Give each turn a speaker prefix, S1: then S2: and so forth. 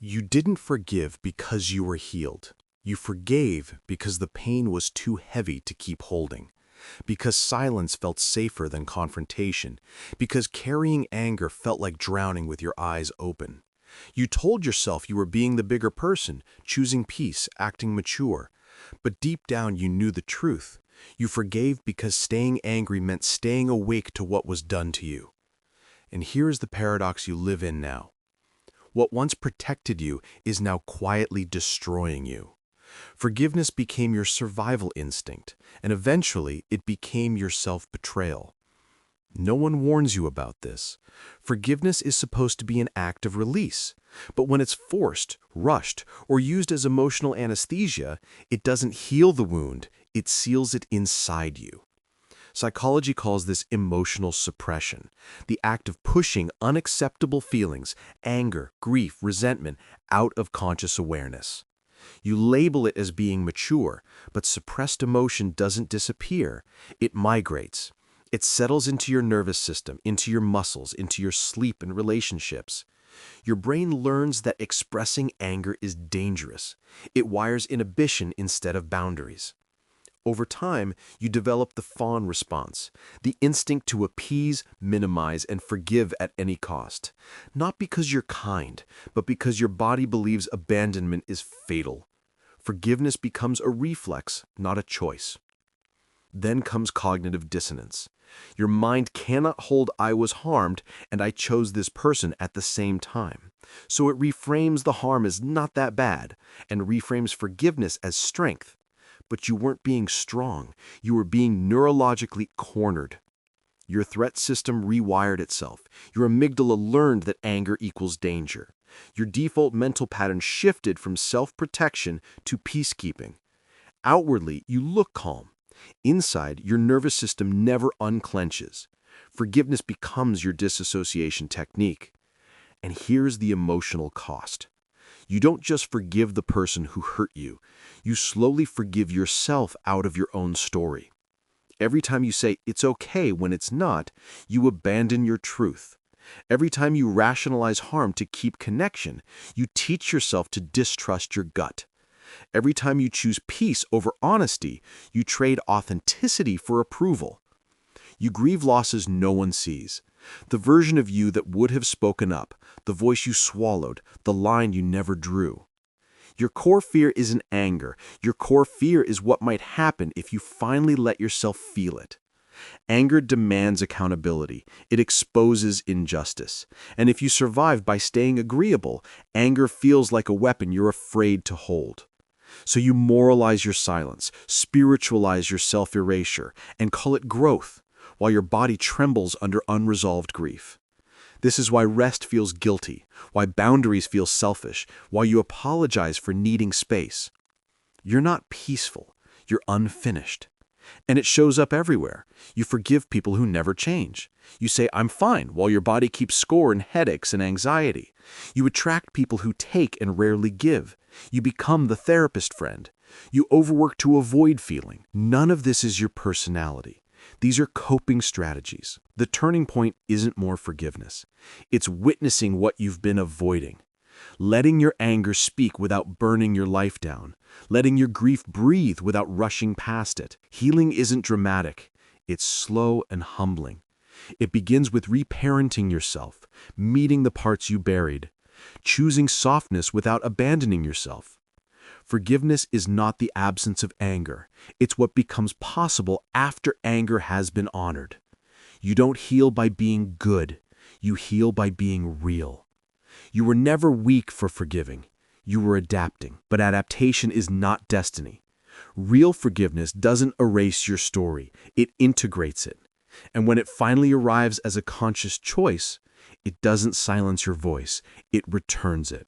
S1: You didn't forgive because you were healed. You forgave because the pain was too heavy to keep holding, because silence felt safer than confrontation, because carrying anger felt like drowning with your eyes open. You told yourself you were being the bigger person, choosing peace, acting mature. But deep down you knew the truth. You forgave because staying angry meant staying awake to what was done to you. And here is the paradox you live in now. What once protected you is now quietly destroying you. Forgiveness became your survival instinct, and eventually it became your self-betrayal. No one warns you about this. Forgiveness is supposed to be an act of release, but when it's forced, rushed, or used as emotional anesthesia, it doesn't heal the wound, it seals it inside you. Psychology calls this emotional suppression, the act of pushing unacceptable feelings, anger, grief, resentment, out of conscious awareness. You label it as being mature, but suppressed emotion doesn't disappear. It migrates. It settles into your nervous system, into your muscles, into your sleep and relationships. Your brain learns that expressing anger is dangerous. It wires inhibition instead of boundaries. Over time, you develop the fawn response, the instinct to appease, minimize, and forgive at any cost. Not because you're kind, but because your body believes abandonment is fatal. Forgiveness becomes a reflex, not a choice. Then comes cognitive dissonance. Your mind cannot hold "I was harmed" and "I chose this person" at the same time. So it reframes the harm as not that bad and reframes forgiveness as strength. But you weren't being strong. You were being neurologically cornered. Your threat system rewired itself. Your amygdala learned that anger equals danger. Your default mental pattern shifted from self-protection to peacekeeping. Outwardly, you look calm. Inside, your nervous system never unclenches. Forgiveness becomes your disassociation technique. And here's the emotional cost. You don't just forgive the person who hurt you. You slowly forgive yourself out of your own story. Every time you say it's okay when it's not, you abandon your truth. Every time you rationalize harm to keep connection, you teach yourself to distrust your gut. Every time you choose peace over honesty, you trade authenticity for approval. You grieve losses no one sees. The version of you that would have spoken up, the voice you swallowed, the line you never drew. Your core fear isn't anger. Your core fear is what might happen if you finally let yourself feel it. Anger demands accountability. It exposes injustice. And if you survive by staying agreeable, anger feels like a weapon you're afraid to hold. So you moralize your silence, spiritualize your self-erasure, and call it growth, while your body trembles under unresolved grief. This is why rest feels guilty, why boundaries feel selfish, why you apologize for needing space. You're not peaceful, you're unfinished. And it shows up everywhere. You forgive people who never change. You say, "I'm fine," while your body keeps score in headaches and anxiety. You attract people who take and rarely give. You become the therapist friend. You overwork to avoid feeling. None of this is your personality. These are coping strategies. The turning point isn't more forgiveness. It's witnessing what you've been avoiding. Letting your anger speak without burning your life down. Letting your grief breathe without rushing past it. Healing isn't dramatic. It's slow and humbling. It begins with reparenting yourself, meeting the parts you buried, choosing softness without abandoning yourself. Forgiveness is not the absence of anger. It's what becomes possible after anger has been honored. You don't heal by being good. You heal by being real. You were never weak for forgiving. You were adapting. But adaptation is not destiny. Real forgiveness doesn't erase your story. It integrates it. And when it finally arrives as a conscious choice, it doesn't silence your voice. It returns it.